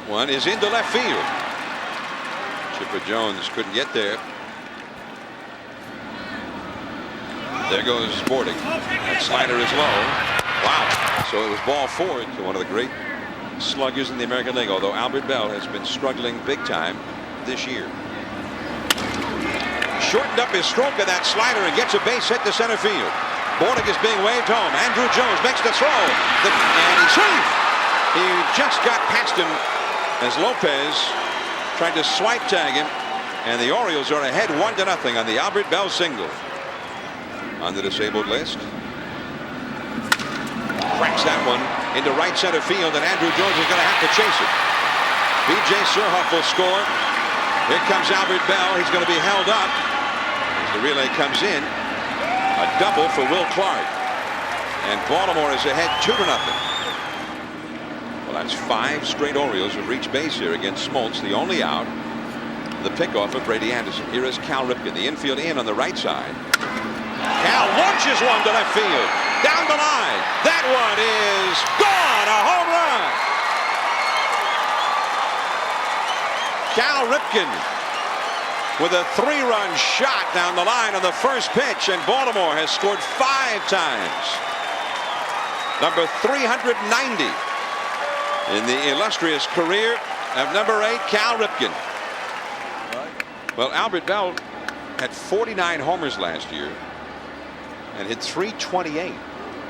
That one is into left field. Chipper Jones couldn't get there. There goes Sporting. That slider is low. Wow. So it was ball 4 to one of the great sluggers in the American League, although Albert Bell has been struggling big time this year. Shortened up his stroke of that slider and gets a base hit to center field. Sporting is being waved home. Andrew Jones makes the throw. And he's safe. He just got past him as Lopez tried to swipe tag him. And the Orioles are ahead 1-0 on the Albert Bell single. On the disabled list. Cracks that one into right center field, and Andrew Jones is going to have to chase it. B.J. Surhoff will score. Here comes Albert Bell. He's going to be held up as the relay comes in. A double for Will Clark, and Baltimore is ahead 2-0. Well, that's 5 straight Orioles who've reached base here against Smoltz. The only out, the pickoff of Brady Anderson. Here is Cal Ripken, the infield in on the right side. Cal launches one to left field. Down the line. That one is gone. A home run. Cal Ripken with a 3-run shot down the line on the first pitch, and Baltimore has scored 5 times. Number 390 in the illustrious career of number 8, Cal Ripken. Well, Albert Bell had 49 homers last year and hit 328.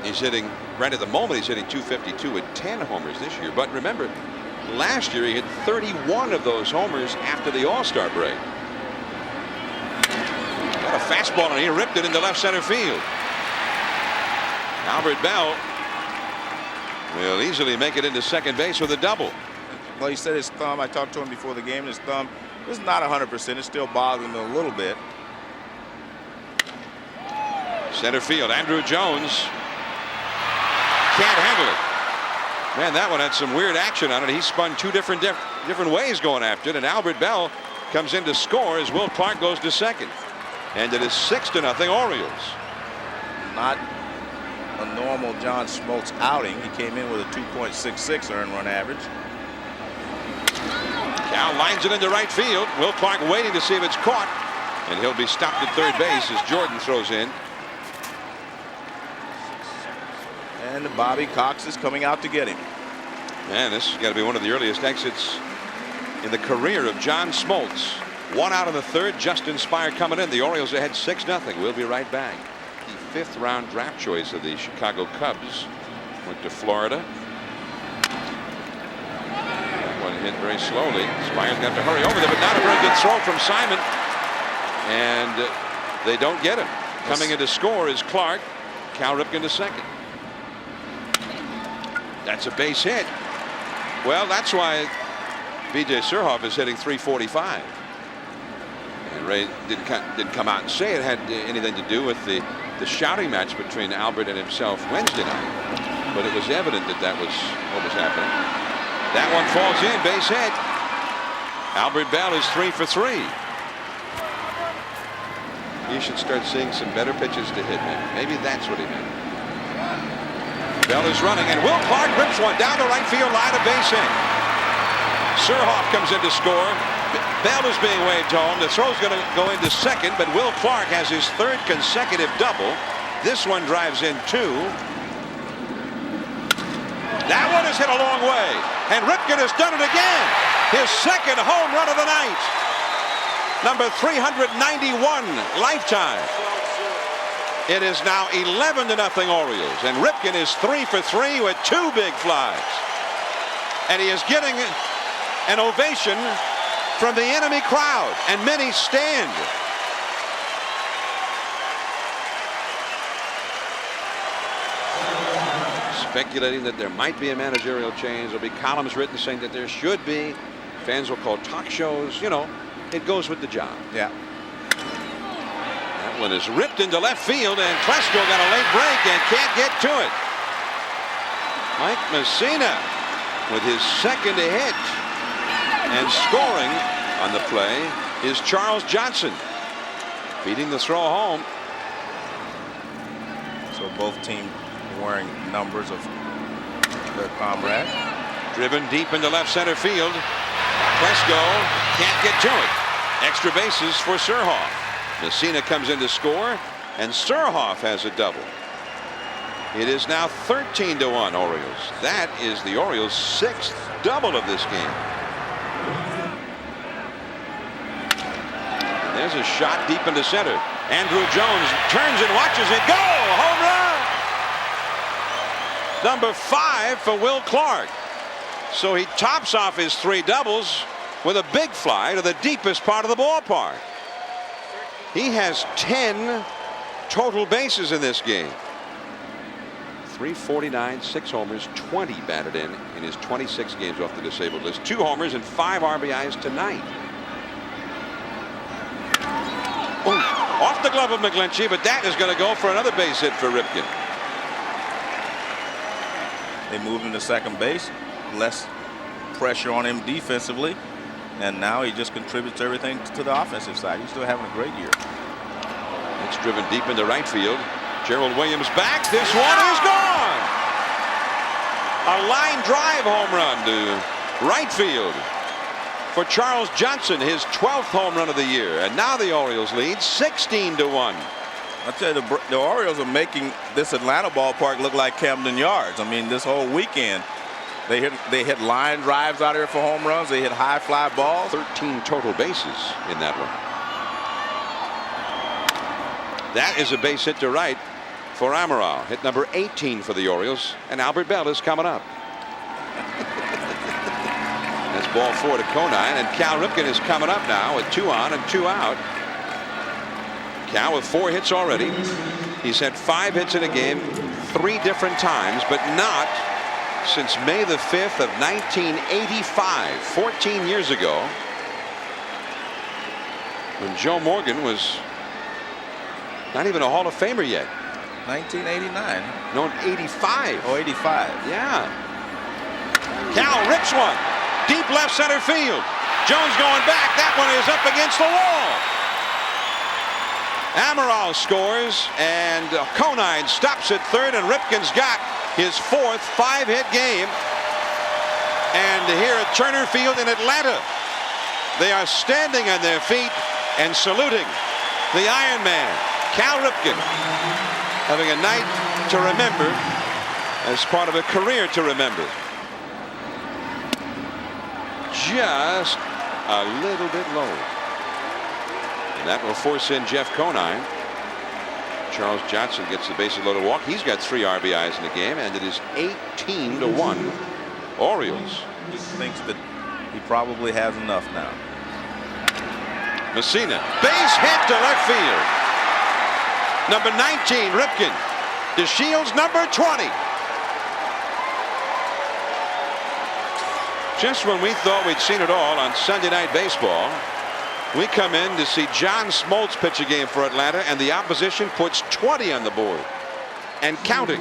He's hitting, right at the moment, he's hitting 252 with 10 homers this year. But remember, last year he hit 31 of those homers after the All-Star break. Got a fastball, and he ripped it into left center field. Albert Bell will easily make it into second base with a double. Well, he said his thumb, I talked to him before the game, his thumb is not 100%. It's still bothering him a little bit. Center field, Andrew Jones can't handle it. Man, that one had some weird action on it. He spun 2 different ways going after it, and Albert Bell comes in to score as Will Clark goes to second. And it is 6-0 Orioles. Not a normal John Smoltz outing. He came in with a 2.66 earned run average. Cal lines it into right field. Will Clark waiting to see if it's caught, and he'll be stopped at third base as Jordan throws in. And Bobby Cox is coming out to get him. Man, this has got to be one of the earliest exits in the career of John Smoltz. 1 out of the 3rd. Justin Spire coming in. The Orioles ahead 6-0. We'll be right back. The 5th round draft choice of the Chicago Cubs went to Florida. That one hit very slowly. Spire's got to hurry over there, but not a very good throw from Simon. And they don't get him. Coming in to score is Clark. Cal Ripken to second. That's a base hit. Well, that's why B.J. Surhoff is hitting 345. And Ray didn't come out and say it had anything to do with the shouting match between Albert and himself Wednesday night. But it was evident that that was what was happening. That one falls in, base hit. Albert Bell is 3 for 3. You should start seeing some better pitches to hit him. Maybe that's what he meant. Bell is running, and Will Clark rips one down the right field line, a base hit. Surhoff comes in to score. Bell is being waved home. The throw's going to go into second, but Will Clark has his 3rd consecutive double. This one drives in 2. That one is hit a long way, and Ripken has done it again. His 2nd home run of the night. Number 391 lifetime. It is now 11-0 Orioles, and Ripken is 3 for 3 with 2 big flies. And he is getting an ovation from the enemy crowd, and many stand. Speculating that there might be a managerial change. There'll be columns written saying that there should be. Fans will call talk shows. You know, it goes with the job. Yeah. One is ripped into left field, and Klesko got a late break and can't get to it. Mike Messina with his 2nd hit, and scoring on the play is Charles Johnson, beating the throw home. So both teams wearing numbers of their comrades. Driven deep into left center field. Plesko can't get to it. Extra bases for Surhoff. Messina comes in to score, and Surhoff has a double. It is now 13-1 Orioles. That is the Orioles' 6th double of this game. And there's a shot deep into center. Andrew Jones turns and watches it go. Home run. Number 5 for Will Clark. So he tops off his 3 doubles with a big fly to the deepest part of the ballpark. He has 10 total bases in this game. 349, 6 homers, 20 batted in his 26 games off the disabled list. 2 homers and 5 RBIs tonight. Oh, off the glove of McGlinchey, but that is going to go for another base hit for Ripken. They moved him to second base. Less pressure on him defensively. And now he just contributes everything to the offensive side. He's still having a great year. It's driven deep into right field. Gerald Williams back. This one is gone. A line drive home run to right field for Charles Johnson, his 12th home run of the year. And now the Orioles lead 16-1. I tell you, the Orioles are making this Atlanta ballpark look like Camden Yards. I mean, this whole weekend, they hit line drives out here for home runs. They hit high fly balls. 13 total bases in that one. That is a base hit to right for Amaral. Hit number 18 for the Orioles, and Albert Bell is coming up. That's ball 4 to Conine, and Cal Ripken is coming up now with 2 on and 2 out. Cal with 4 hits already. He's had 5 hits in a game 3 different times, but not since May the 5th of 1985, 14 years ago, when Joe Morgan was not even a Hall of Famer yet. 1989. No, 85. Oh, 85. Yeah. Cal rips one. Deep left center field. Jones going back. That one is up against the wall. Amaral scores, and Conine stops at third, and Ripken's got his 4th 5-hit game. And here at Turner Field in Atlanta, they are standing on their feet and saluting the Iron Man, Cal Ripken, having a night to remember as part of a career to remember. Just a little bit low. And that will force in Jeff Conine. Charles Johnson gets the bases loaded walk. He's got 3 RBIs in the game, and it is 18-1 Orioles. He thinks that he probably has enough now. Messina, base hit to left field. Number 19, Ripken. DeShields, number 20. Just when we thought we'd seen it all on Sunday Night Baseball, we come in to see John Smoltz pitch a game for Atlanta, and the opposition puts 20 on the board and counting.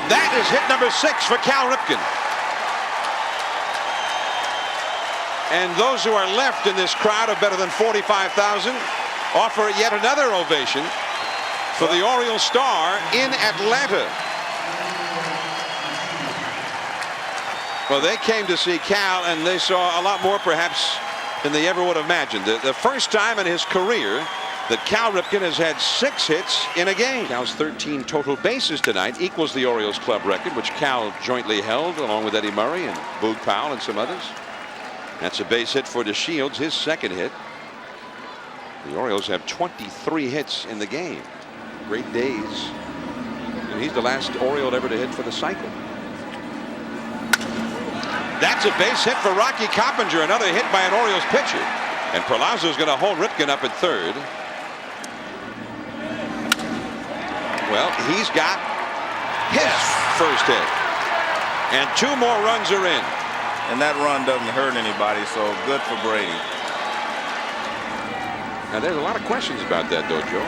That is hit number 6 for Cal Ripken. And those who are left in this crowd of better than 45,000 offer yet another ovation for the Orioles star in Atlanta. Well, they came to see Cal, and they saw a lot more perhaps than they ever would have imagined. The first time in his career that Cal Ripken has had 6 hits in a game. Cal's 13 total bases tonight equals the Orioles club record, which Cal jointly held along with Eddie Murray and Boog Powell and some others. That's a base hit for DeShields, his 2nd hit. The Orioles have 23 hits in the game. Great days. And he's the last Oriole ever to hit for the cycle. That's a base hit for Rocky Coppinger, another hit by an Orioles pitcher. And Perlazo's going to hold Ripken up at third. Well, he's got his first hit. And 2 more runs are in. And that run doesn't hurt anybody, so good for Brady. Now, there's a lot of questions about that, though, Joe.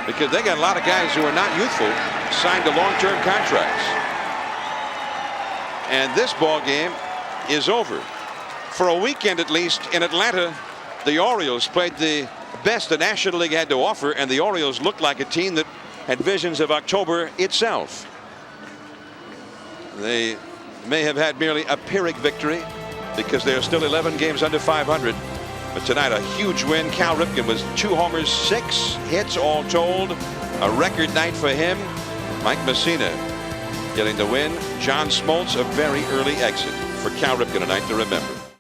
Because they got a lot of guys who are not youthful signed to long-term contracts. And this ball game is over. For a weekend at least in Atlanta, the Orioles played the best the National League had to offer, and the Orioles looked like a team that had visions of October itself. They may have had merely a Pyrrhic victory because they are still 11 games under 500. But tonight, a huge win. Cal Ripken was 2 homers, 6 hits all told. A record night for him. Mike Messina getting the win. John Smoltz, a very early exit for Cal Ripken, a night to remember.